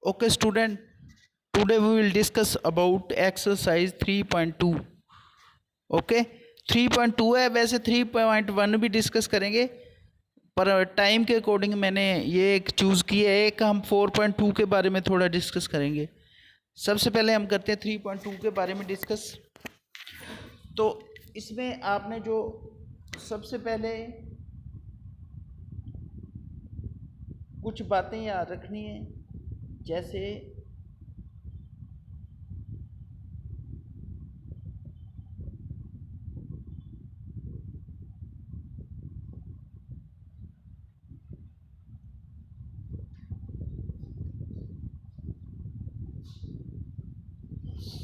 Okay, student. Today we will discuss about exercise 3.2. Okay 3.2 है, वैसे 3.1 भी डिस्कस करेंगे, पर टाइम के अकॉर्डिंग मैंने ये एक चूज़ किया है। एक हम 4.2 के बारे में थोड़ा डिस्कस करेंगे। सबसे पहले हम करते हैं 3.2 के बारे में डिस्कस। तो इसमें आपने जो सबसे पहले कुछ बातें याद रखनी है, जैसे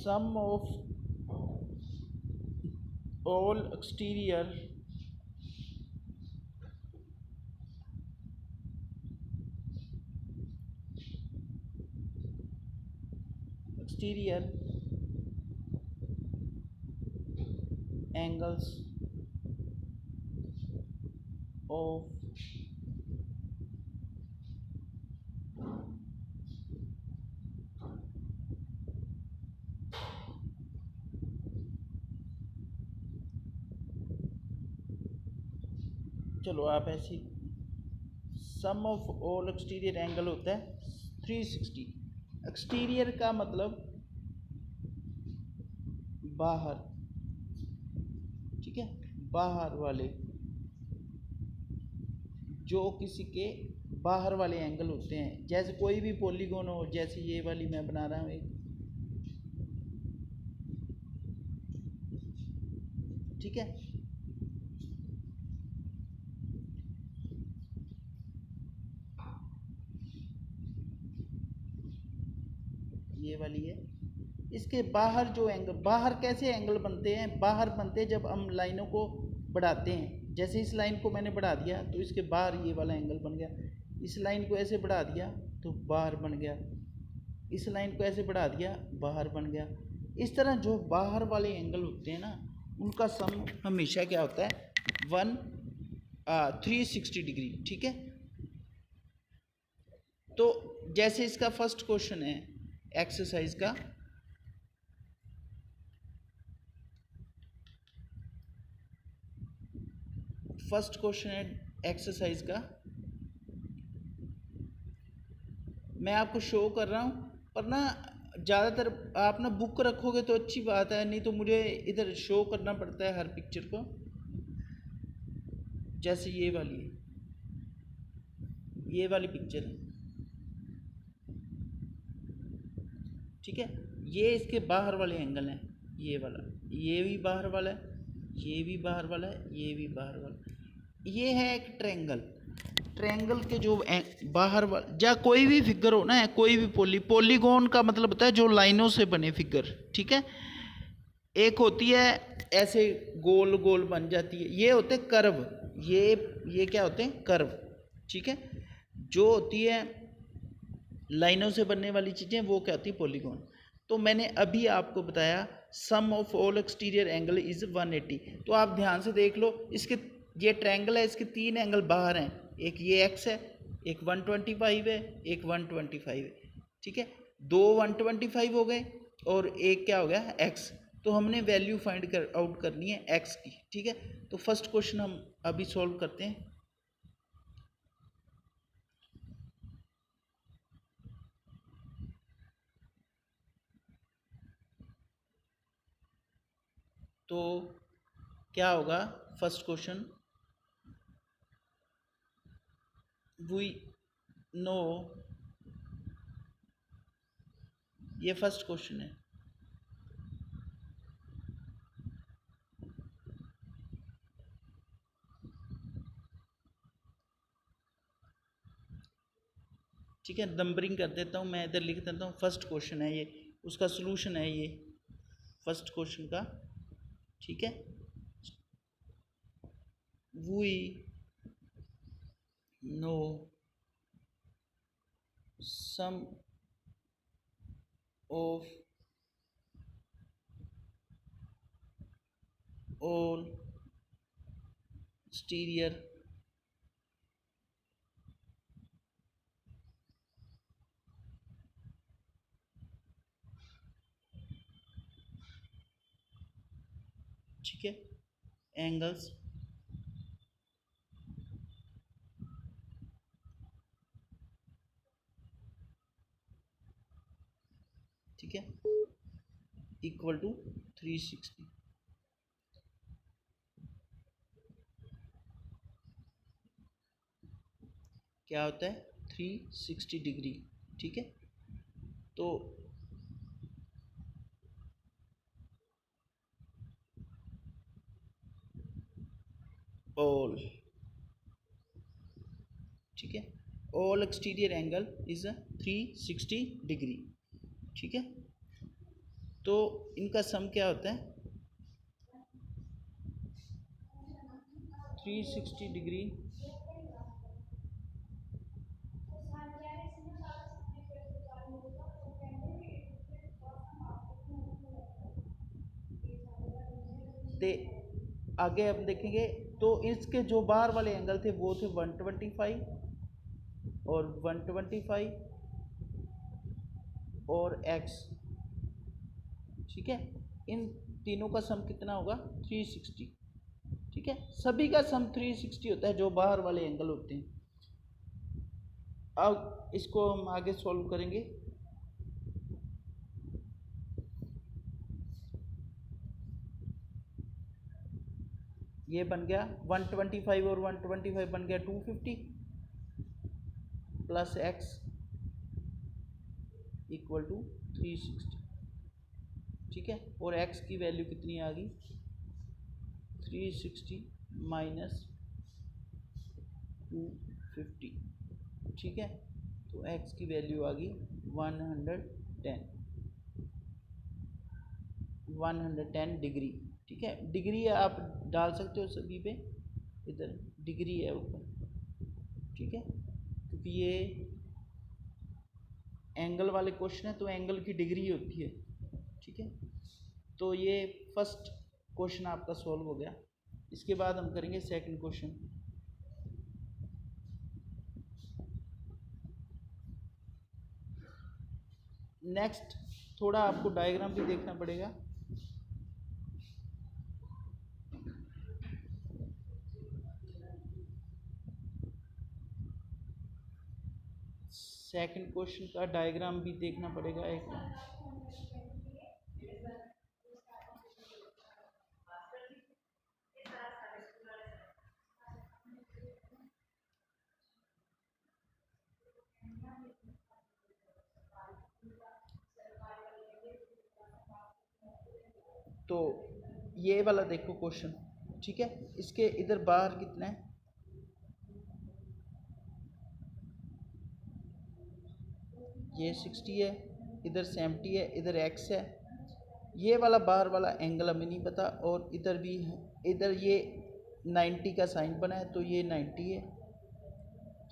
sum of all exterior angles of चलो आप ऐसी सम ऑफ ऑल एक्सटीरियर एंगल होता है 360। एक्सटीरियर का मतलब बाहर, ठीक है, बाहर वाले, जो किसी के बाहर वाले एंगल होते हैं। जैसे कोई भी पॉलीगॉन हो, जैसे ये वाली मैं बना रहा हूँ एक, ठीक है, ये वाली है। इसके बाहर जो एंगल, बाहर कैसे एंगल बनते हैं? बाहर बनते हैं जब हम लाइनों को बढ़ाते हैं। जैसे इस लाइन को मैंने बढ़ा दिया तो इसके बाहर ये वाला एंगल बन गया। इस लाइन को ऐसे बढ़ा दिया तो बाहर बन गया। इस लाइन को ऐसे बढ़ा दिया, बाहर बन गया। इस तरह जो बाहर वाले एंगल होते हैं ना, उनका सम हमेशा क्या होता है? 360 डिग्री, ठीक है। तो जैसे इसका फर्स्ट क्वेश्चन है एक्सरसाइज का, फर्स्ट क्वेश्चन है एक्सरसाइज का, मैं आपको शो कर रहा हूँ, पर ना ज़्यादातर आप ना बुक रखोगे तो अच्छी बात है, नहीं तो मुझे इधर शो करना पड़ता है हर पिक्चर को। जैसे ये वाली है, ये वाली पिक्चर है, ठीक है। ये इसके बाहर वाले एंगल हैं, ये वाला, ये भी बाहर वाला है, ये भी बाहर वाला है, ये भी बाहर वाला। ये है एक ट्रायंगल। ट्रायंगल के जो बाहर वाला, या कोई भी फिगर हो ना, कोई भी पॉलीगॉन का मतलब होता है जो लाइनों से बने फिगर, ठीक है। एक होती है ऐसे गोल गोल बन जाती है, ये होते हैं कर्व। ये क्या होते हैं? कर्व, ठीक है। जो होती है लाइनों से बनने वाली चीज़ें, वो क्या होती है? पॉलीगॉन। तो मैंने अभी आपको बताया sum of all exterior angle is 180। तो आप ध्यान से देख लो, इसके, ये ट्रायंगल है, इसके 3 एंगल बाहर हैं। एक ये एक्स है, एक 125 है, एक 125 है, ठीक है। 2 125 हो गए और एक क्या हो गया? एक्स। तो हमने वैल्यू फाइंड कर आउट करनी है एक्स की, ठीक है। तो फर्स्ट क्वेश्चन हम अभी सॉल्व करते हैं। तो क्या होगा फर्स्ट क्वेश्चन? वी नो, ये फर्स्ट क्वेश्चन है, ठीक है। नंबरिंग कर देता हूँ मैं, इधर लिख देता हूँ। फर्स्ट क्वेश्चन है ये, उसका सलूशन है ये फर्स्ट क्वेश्चन का, ठीक है। We know sum of all exterior ठीक है, एंगल्स, ठीक है, इक्वल टू 360। क्या होता है 360 डिग्री, ठीक है। तो ऑल, ठीक है, all exterior angle is 360 degree, ठीक है। तो इनका सम क्या होता है 360 डिग्री दे। आगे हम देखेंगे तो इसके जो बाहर वाले एंगल थे वो थे 125 और 125 और x, ठीक है। इन तीनों का सम कितना होगा 360, ठीक है। सभी का सम 360 होता है जो बाहर वाले एंगल होते हैं। अब इसको हम आगे सॉल्व करेंगे। ये बन गया 125 और 125 बन गया 250 प्लस x इक्वल टू 360, ठीक है। और x की वैल्यू कितनी आ गई 360 माइनस 250, ठीक है। तो x की वैल्यू आ गई 110 डिग्री, ठीक है। डिग्री आप डाल सकते हो सभी पे, इधर डिग्री है ऊपर, ठीक है, क्योंकि ये एंगल वाले क्वेश्चन है तो एंगल की डिग्री होती है, ठीक है। तो ये फर्स्ट क्वेश्चन आपका सॉल्व हो गया। इसके बाद हम करेंगे सेकंड क्वेश्चन। नेक्स्ट थोड़ा आपको डायग्राम भी देखना पड़ेगा। सेकंड क्वेश्चन का डायग्राम भी देखना पड़ेगा एक। तो ये वाला देखो क्वेश्चन, ठीक है। इसके इधर बाहर कितना है, ये 60 है, इधर 70 है, इधर x है। ये वाला बाहर वाला एंगल हमें नहीं पता, और इधर भी है, इधर ये 90 का साइन बना है तो ये 90 है,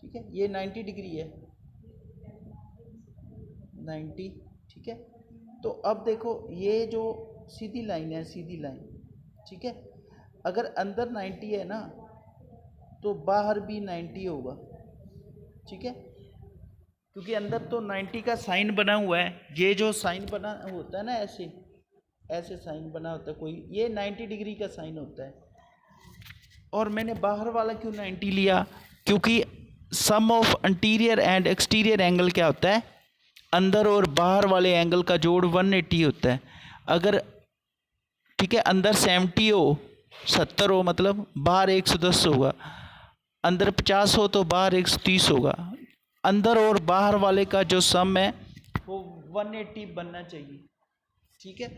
ठीक है। ये 90 डिग्री है 90, ठीक है। तो अब देखो ये जो सीधी लाइन है, सीधी लाइन, ठीक है। अगर अंदर 90 है ना तो बाहर भी 90 होगा, ठीक है, क्योंकि अंदर तो 90 का साइन बना हुआ है। ये जो साइन बना होता है ना, ऐसे ऐसे साइन बना होता है कोई, ये 90 डिग्री का साइन होता है। और मैंने बाहर वाला क्यों 90 लिया, क्योंकि सम of anterior and exterior angle क्या होता है, अंदर और बाहर वाले एंगल का जोड़ 180 होता है। अगर, ठीक है, अंदर 70 हो, 70 हो, मतलब बाहर 110 होगा। अंदर 50 हो तो बाहर 130 होगा। अंदर और बाहर वाले का जो सम है वो 180 बनना चाहिए, ठीक है।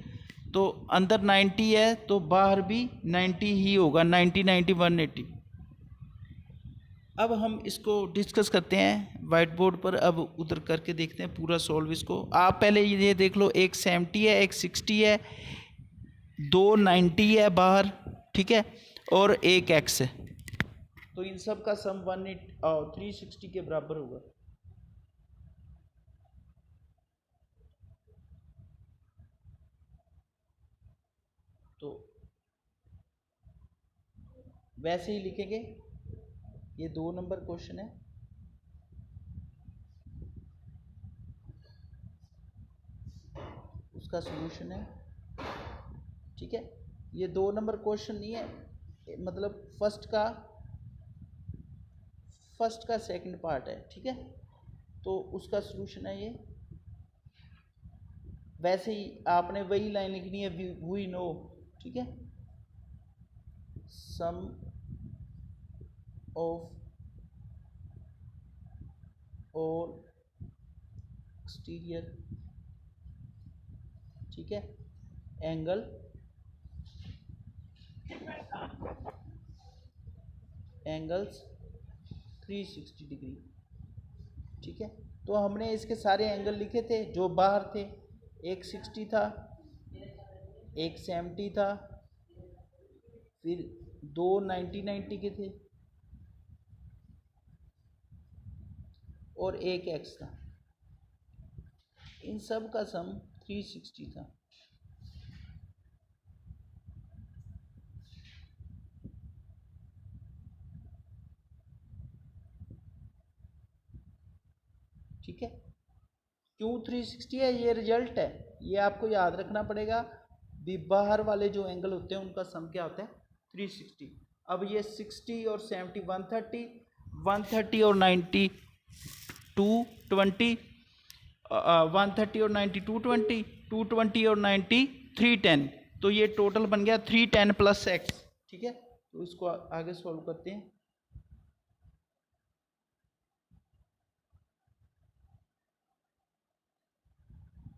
तो अंदर 90 है तो बाहर भी 90 ही होगा, 90 90 180। अब हम इसको डिस्कस करते हैं वाइट बोर्ड पर। अब उधर करके देखते हैं पूरा सॉल्व इसको। आप पहले ये देख लो, एक 70 है, एक 60 है, दो 90 है बाहर, ठीक है, और एक x है। तो इन सब का सम 360 के बराबर होगा। तो वैसे ही लिखेंगे। ये 2 नंबर क्वेश्चन है, उसका सॉल्यूशन है, ठीक है। ये 2 नंबर क्वेश्चन नहीं है, मतलब फर्स्ट का सेकंड पार्ट है, ठीक है। तो उसका सलूशन है ये। वैसे ही आपने वही लाइन लिखनी है, वी नो, ठीक है। सम ऑफ ऑल एक्सटीरियर, ठीक है, एंगल्स 360 डिग्री, ठीक है। तो हमने इसके सारे एंगल लिखे थे जो बाहर थे, एक 60 था, एक 70 था, फिर दो 90 के थे, और एक एक्स था। इन सब का सम 360 था। ठीक है, क्यों 360 है, ये रिजल्ट है, ये आपको याद रखना पड़ेगा। भी बाहर वाले जो एंगल होते हैं उनका सम क्या होता है, 360। अब ये 60 और 70, 130, 130 और 90 220, 130 और 90 220, 220 और 90 310। तो ये टोटल बन गया 310 प्लस एक्स, ठीक है। तो इसको आगे सॉल्व करते हैं।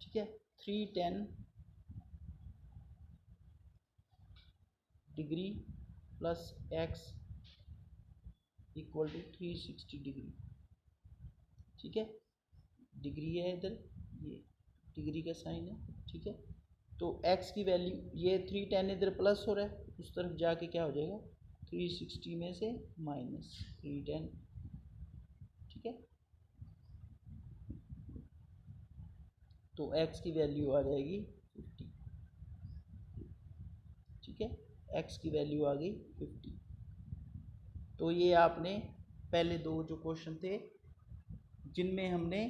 ठीक है, 310 degree plus x equal to 360 degree, ठीक है। डिग्री है इधर, ये डिग्री का साइन है, ठीक है। तो x की वैल्यू, ये 310 इधर प्लस हो रहा है, उस तरफ जाके क्या हो जाएगा, 360 में से माइनस 310, ठीक है। तो x की वैल्यू आ जाएगी 50, ठीक है। x की वैल्यू आ गई 50। तो ये आपने पहले दो जो क्वेश्चन थे जिनमें हमने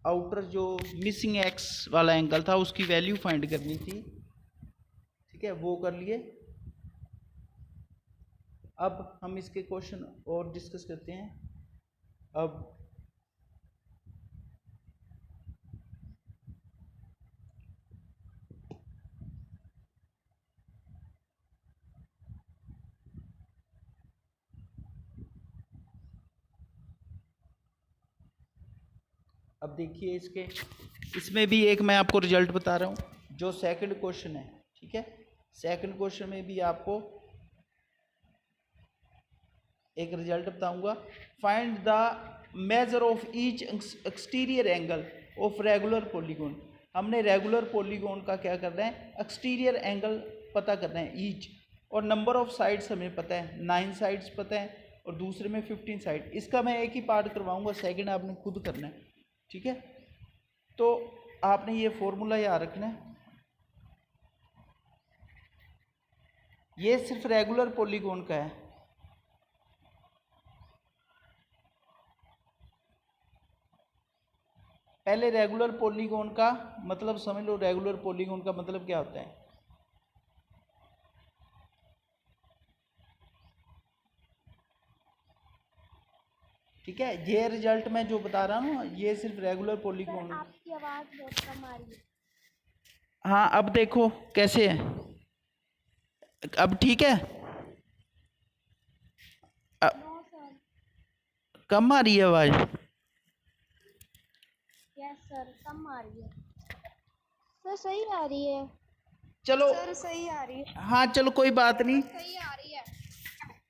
आउटर जो मिसिंग एक्स वाला एंगल था उसकी वैल्यू फाइंड करनी थी, ठीक है, वो कर लिए। अब हम इसके क्वेश्चन और डिस्कस करते हैं। अब देखिए इसमें भी एक मैं आपको रिजल्ट बता रहा हूँ, जो सेकंड क्वेश्चन है, ठीक है। सेकंड क्वेश्चन में भी आपको एक रिजल्ट बताऊंगा। Find the measure of each exterior angle of regular polygon. हमने रेगुलर पॉलीगॉन का क्या करना है, एक्सटीरियर एंगल पता करना है ईच, और नंबर ऑफ साइड्स हमें पता है, 9 साइड्स पता है, और दूसरे में 15 साइड। इसका मैं एक ही पार्ट करवाऊंगा, सेकंड आपने खुद करना है, ठीक है। तो आपने ये फॉर्मूला याद रखना है, ये सिर्फ रेगुलर पॉलीगॉन का है। पहले रेगुलर पॉलीगॉन का मतलब समझ लो, रेगुलर पॉलीगॉन का मतलब क्या होता है। ठीक है, ये रिजल्ट मैं जो बता रहा हूँ ये सिर्फ रेगुलर पॉलीगॉन। आपकी आवाज बहुत कम आ रही है। हाँ, अब देखो कैसे है, अब ठीक है। No sir. कम आ रही है आवाज। यस सर, कम आ रही है। सर सही आ रही है। चलो सर सही आ रही है। हाँ चलो कोई बात नहीं, सही आ रही है।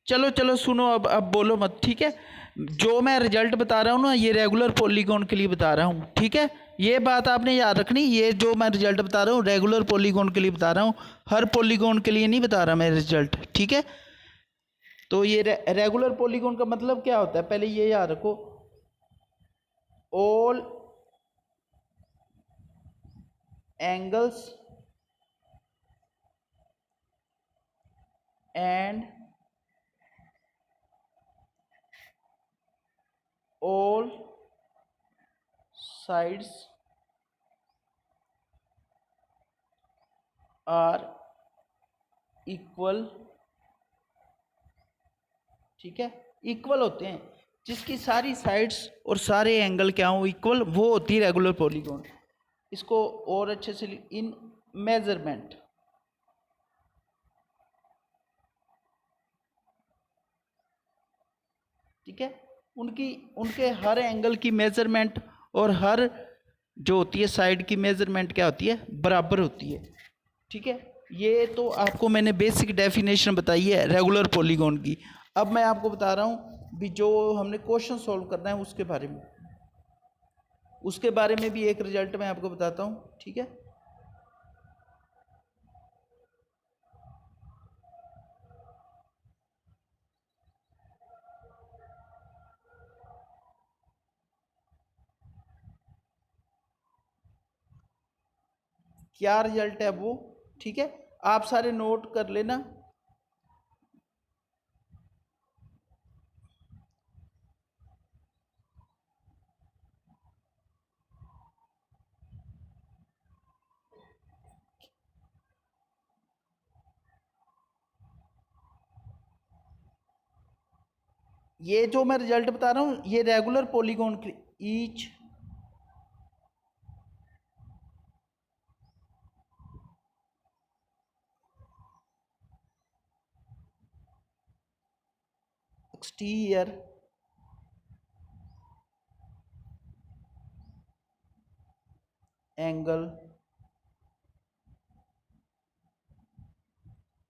चलो चलो सुनो, अब बोलो मत, ठीक है। जो मैं रिजल्ट बता रहा हूँ ना, ये रेगुलर पॉलीगॉन के लिए बता रहा हूँ, ठीक है। ये बात आपने याद रखनी, ये जो मैं रिजल्ट बता रहा हूँ रेगुलर पॉलीगॉन के लिए बता रहा हूँ, हर पॉलीगॉन के लिए नहीं बता रहा मैं रिजल्ट, ठीक है। तो ये रेगुलर पॉलीगॉन का मतलब क्या होता है, पहले ये याद रखो, all angles and all sides are equal, ठीक है, इक्वल होते हैं, जिसकी सारी साइड्स और सारे एंगल क्या हो इक्वल, वो होती है रेगुलर पॉलीगॉन। इसको और अच्छे से इन मेजरमेंट, ठीक है, उनके हर एंगल की मेजरमेंट और हर जो होती है साइड की मेजरमेंट क्या होती है, बराबर होती है। ठीक है, ये तो आपको मैंने बेसिक डेफिनेशन बताई है रेगुलर पॉलीगॉन की। अब मैं आपको बता रहा हूँ भी जो हमने क्वेश्चन सॉल्व करना है उसके बारे में भी एक रिजल्ट मैं आपको बताता हूँ। ठीक है, क्या रिजल्ट है वो, ठीक है, आप सारे नोट कर लेना। ये जो मैं रिजल्ट बता रहा हूँ ये रेगुलर पॉलीगॉन की each exterior angle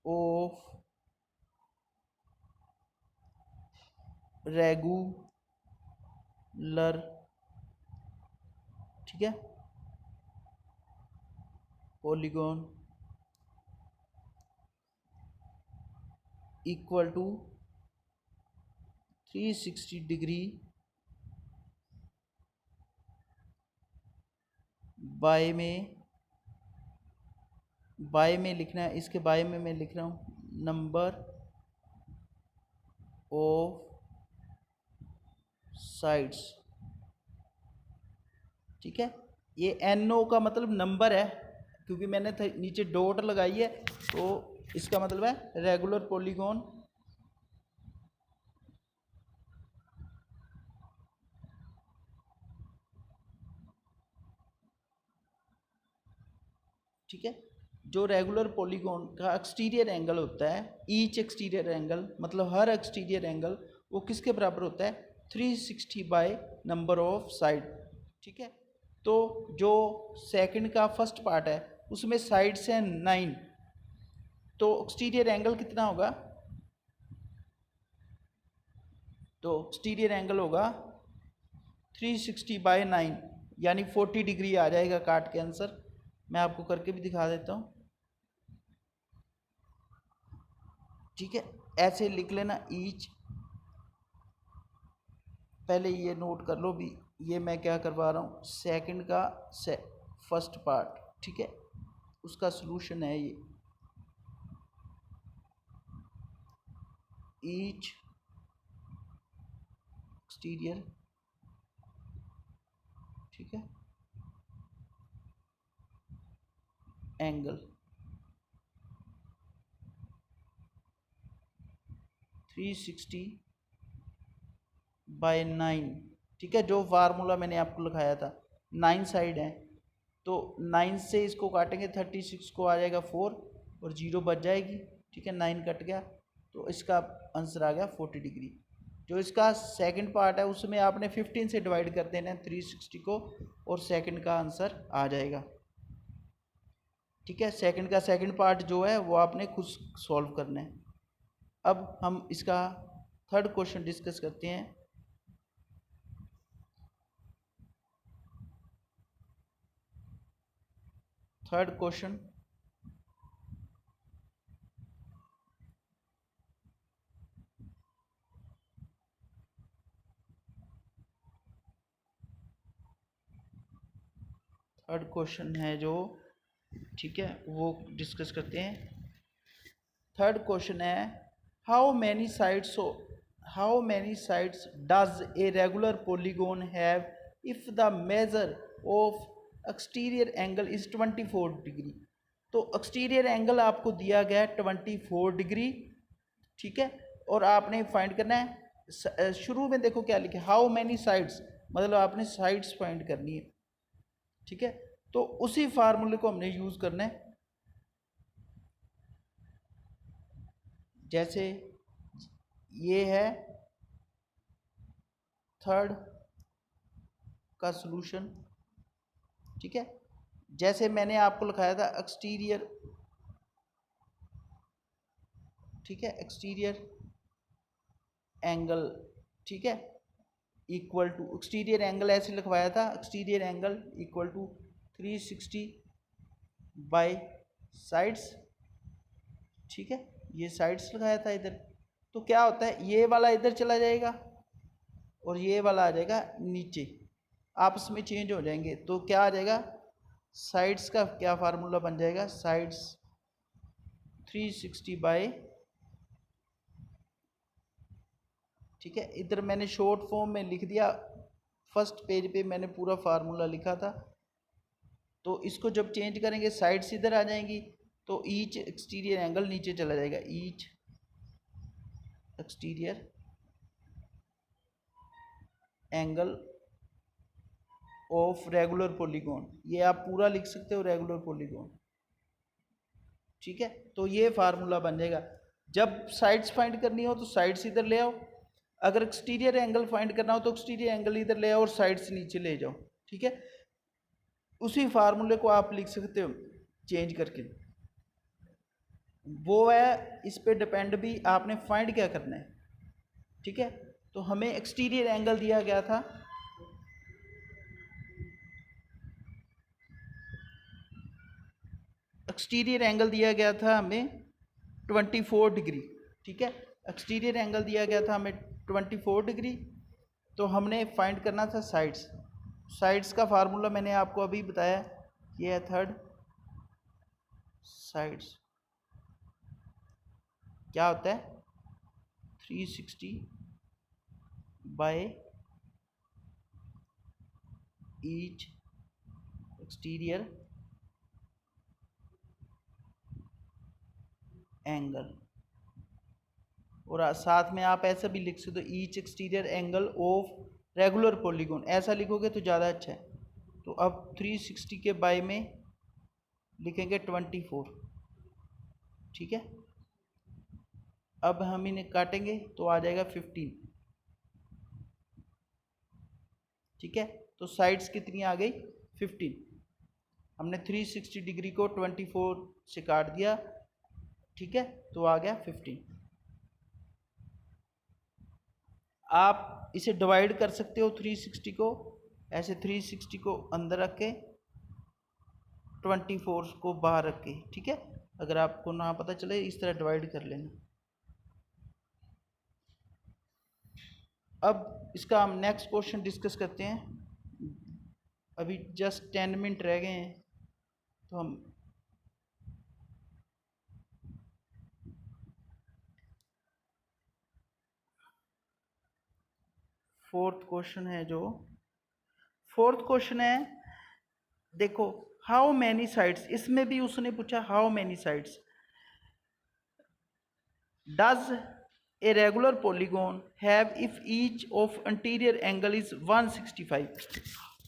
of regular, ठीक है, polygon equal to 360 degree by में लिखना है। इसके बाय में मैं लिख रहा हूँ नंबर ऑफ साइड्स, ठीक है, ये NO का मतलब नंबर है, क्योंकि मैंने नीचे डॉट लगाई है तो इसका मतलब है रेगुलर पॉलीगॉन ठीक है, जो रेगुलर पॉलीगॉन का एक्सटीरियर एंगल होता है, ईच एक्सटीरियर एंगल मतलब हर एक्सटीरियर एंगल वो किसके बराबर होता है, 360 बाय नंबर ऑफ साइड। ठीक है, तो जो सेकंड का फर्स्ट पार्ट है उसमें साइड्स हैं 9, तो एक्सटीरियर एंगल कितना होगा, तो एक्सटीरियर एंगल होगा 360 बाय 9 यानी 40 डिग्री आ जाएगा काट के आंसर। मैं आपको करके भी दिखा देता हूँ। ठीक है, ऐसे लिख लेना ईच, पहले ये नोट कर लो भी, ये मैं क्या करवा रहा हूँ सेकंड का फर्स्ट पार्ट, ठीक है, उसका सलूशन है ये ईच एक्सटीरियर, ठीक है, एंगल 360 बाय 9, ठीक है, जो फार्मूला मैंने आपको लिखाया था 9 साइड है, तो 9 से इसको काटेंगे 36 को आ जाएगा 4 और 0 बच जाएगी, ठीक है, 9 कट गया तो इसका आंसर आ गया 40 डिग्री। जो इसका सेकंड पार्ट है उसमें आपने 15 से डिवाइड कर देना है 360 को और सेकंड का आंसर आ जाएगा। ठीक है, सेकंड का सेकंड पार्ट जो है वो आपने खुद सॉल्व करना है। अब हम इसका थर्ड क्वेश्चन डिस्कस करते हैं। थर्ड क्वेश्चन, थर्ड क्वेश्चन है जो, ठीक है, वो डिस्कस करते हैं। थर्ड क्वेश्चन है how many sides does a regular polygon have if the measure of exterior angle is 24 degree. तो एक्सटीरियर एंगल आपको दिया गया है 24 डिग्री, ठीक है, और आपने फाइंड करना है। शुरू में देखो क्या लिखे, हाउ मैनी साइड्स, मतलब आपने साइड्स फाइंड करनी है, ठीक है। तो उसी फार्मूले को हमने यूज़ करना है। जैसे ये है थर्ड का सॉल्यूशन, ठीक है। जैसे मैंने आपको लिखाया था एक्सटीरियर, ठीक है, एक्सटीरियर एंगल, ठीक है, इक्वल टू, एक्सटीरियर एंगल ऐसे लिखवाया था, exterior angle equal to 360 by sides, ठीक है, ये साइड्स लगाया था इधर। तो क्या होता है, ये वाला इधर चला जाएगा और ये वाला आ जाएगा नीचे, आपस में चेंज हो जाएंगे। तो क्या आ जाएगा, साइड्स का क्या फार्मूला बन जाएगा, साइड्स 360 बाय, ठीक है। इधर मैंने शॉर्ट फॉर्म में लिख दिया, फर्स्ट पेज पे मैंने पूरा फार्मूला लिखा था। तो इसको जब चेंज करेंगे साइड्स इधर आ जाएंगी, तो ईच एक्सटीरियर एंगल नीचे चला जाएगा, each exterior angle of regular polygon, ये आप पूरा लिख सकते हो, रेगुलर पॉलीगॉन, ठीक है। तो ये फार्मूला बन जाएगा। जब साइड्स फाइंड करनी हो तो साइड्स इधर ले आओ, अगर एक्सटीरियर एंगल फाइंड करना हो तो एक्सटीरियर एंगल इधर ले आओ और साइड्स नीचे ले जाओ, ठीक है। उसी फार्मूले को आप लिख सकते हो चेंज करके, वो है, इस पे डिपेंड भी आपने फाइंड क्या करना है, ठीक है। तो हमें एक्सटीरियर एंगल दिया गया था, एक्सटीरियर एंगल दिया गया था हमें 24 डिग्री, ठीक है। एक्सटीरियर एंगल दिया गया था हमें 24 डिग्री। तो हमने फाइंड करना था साइड्स, साइड्स का फार्मूला मैंने आपको अभी बताया, ये है थर्ड, साइड्स क्या होता है 360 बाय ईच एक्सटीरियर एंगल, और साथ में आप ऐसा भी लिख सकते हो, each exterior angle of regular polygon, ऐसा लिखोगे तो ज़्यादा अच्छा है। तो अब 360 के बाय में लिखेंगे 24, ठीक है। अब हम इन्हें काटेंगे तो आ जाएगा 15, ठीक है। तो साइड्स कितनी आ गई 15, हमने 360 डिग्री को 24 से काट दिया, ठीक है, तो आ गया 15। आप इसे डिवाइड कर सकते हो 360 को, ऐसे 360 को अंदर रख के 24 को बाहर रख के, ठीक है। अगर आपको ना पता चले इस तरह डिवाइड कर लेना। अब इसका हम नेक्स्ट क्वेश्चन डिस्कस करते हैं, अभी जस्ट 10 मिनट रह गए हैं, तो हम फोर्थ क्वेश्चन है, जो फोर्थ क्वेश्चन है, देखो हाउ मैनी साइड्स, इसमें भी उसने पूछा how many sides does a regular polygon have if each of anterior angle is 165।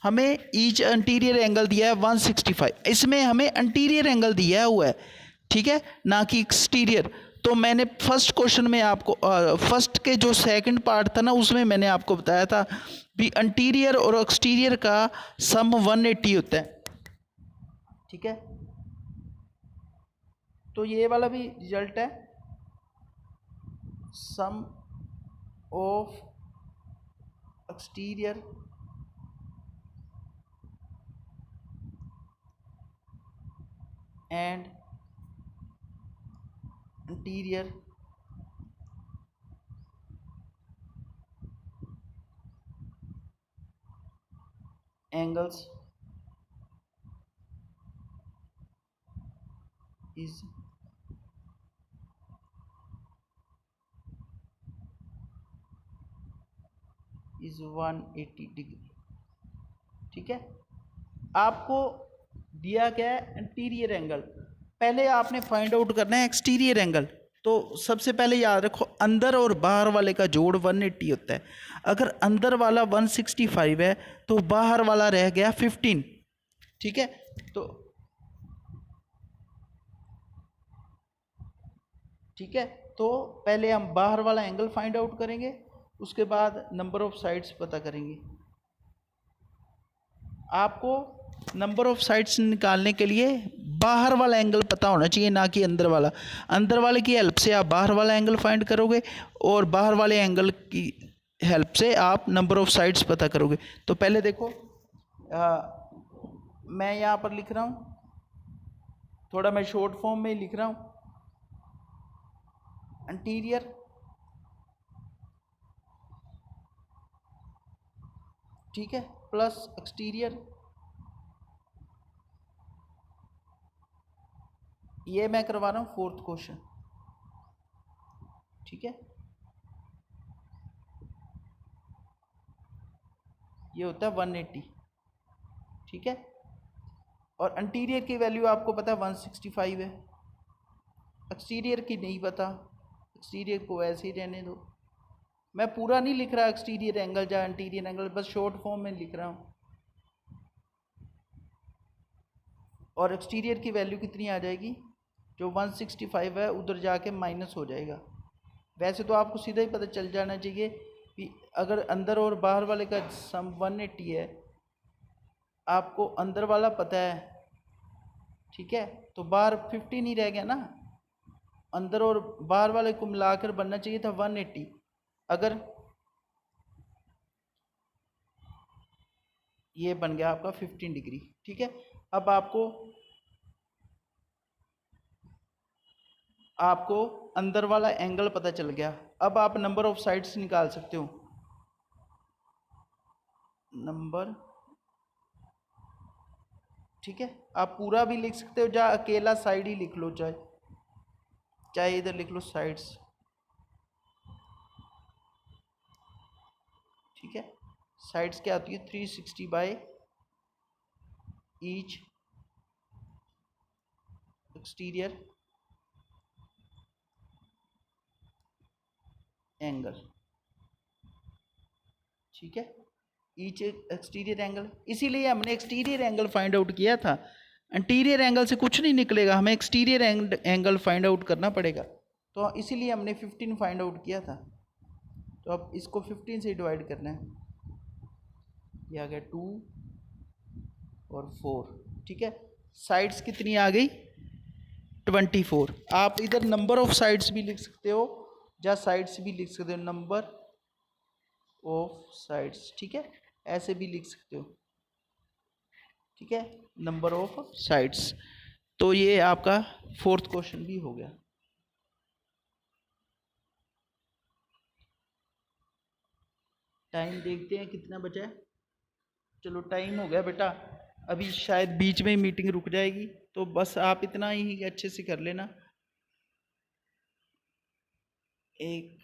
हमें ईच अंटीरियर एंगल दिया है 165, इसमें हमें अंटीरियर एंगल दिया हुआ है, ठीक है, ना कि एक्सटीरियर। तो मैंने फर्स्ट क्वेश्चन में आपको फर्स्ट के जो सेकंड पार्ट था ना, उसमें मैंने आपको बताया था भी अंटीरियर और एक्सटीरियर का सम 180 होता है, ठीक है। तो ये वाला भी रिजल्ट है, sum of exterior and interior angles is is 180 degree, ठीक है। आपको दिया गया है इंटीरियर एंगल, पहले आपने फाइंड आउट करना है एक्सटीरियर एंगल। तो सबसे पहले याद रखो अंदर और बाहर वाले का जोड़ 180 होता है। अगर अंदर वाला 165 है तो बाहर वाला रह गया 15। ठीक है, तो ठीक है, तो पहले हम बाहर वाला एंगल फाइंड आउट करेंगे, उसके बाद नंबर ऑफ साइड्स पता करेंगे। आपको नंबर ऑफ साइड्स निकालने के लिए बाहर वाला एंगल पता होना चाहिए, ना कि अंदर वाला। अंदर वाले की हेल्प से आप बाहर वाला एंगल फाइंड करोगे और बाहर वाले एंगल की हेल्प से आप नंबर ऑफ साइड्स पता करोगे। तो पहले देखो मैं यहाँ पर लिख रहा हूँ, थोड़ा मैं शॉर्ट फॉर्म में ही लिख रहा हूँ। एंटीरियर ठीक है प्लस एक्सटीरियर, ये मैं करवा रहा हूँ फोर्थ क्वेश्चन। ठीक है, ये होता है 180। ठीक है, और इंटीरियर की वैल्यू आपको पता है 165 है, एक्सटीरियर की नहीं पता, एक्सटीरियर को ऐसे ही रहने दो। मैं पूरा नहीं लिख रहा एक्सटीरियर एंगल या इंटीरियर एंगल, बस शॉर्ट फॉर्म में लिख रहा हूँ। और एक्सटीरियर की वैल्यू कितनी आ जाएगी, जो 165 है उधर जाके माइनस हो जाएगा। वैसे तो आपको सीधा ही पता चल जाना चाहिए कि अगर अंदर और बाहर वाले का सम 180 है, आपको अंदर वाला पता है, ठीक है, तो बाहर 15 ही रह गया ना। अंदर और बाहर वाले को मिलाकर बनना चाहिए था 180। अगर ये बन गया आपका 15 डिग्री। ठीक है, अब आपको अंदर वाला एंगल पता चल गया। अब आप नंबर ऑफ साइड्स निकाल सकते हो। नंबर, ठीक है, आप पूरा भी लिख सकते हो या अकेला साइड ही लिख लो, चाहे इधर लिख लो साइड्स। ठीक है, साइड्स क्या होती है 360 बाय ईच एक्सटीरियर एंगल। ठीक है, ईच एक्सटीरियर एंगल, इसीलिए हमने एक्सटीरियर एंगल फाइंड आउट किया था। इंटीरियर एंगल से कुछ नहीं निकलेगा, हमें एक्सटीरियर एंगल फाइंड आउट करना पड़ेगा। तो इसीलिए हमने 15 फाइंड आउट किया था। तो अब इसको 15 से डिवाइड करना है, ये आ गया 2 और 4। ठीक है, साइड्स कितनी आ गई 24। आप इधर नंबर ऑफ साइड्स भी लिख सकते हो या साइड्स भी लिख सकते हो, नंबर ऑफ साइड्स। ठीक है, ऐसे भी लिख सकते हो। ठीक है, नंबर ऑफ साइड्स। तो ये आपका फोर्थ क्वेश्चन भी हो गया। टाइम देखते हैं कितना बचा है। चलो टाइम हो गया बेटा, अभी शायद बीच में ही मीटिंग रुक जाएगी, तो बस आप इतना ही अच्छे से कर लेना। एक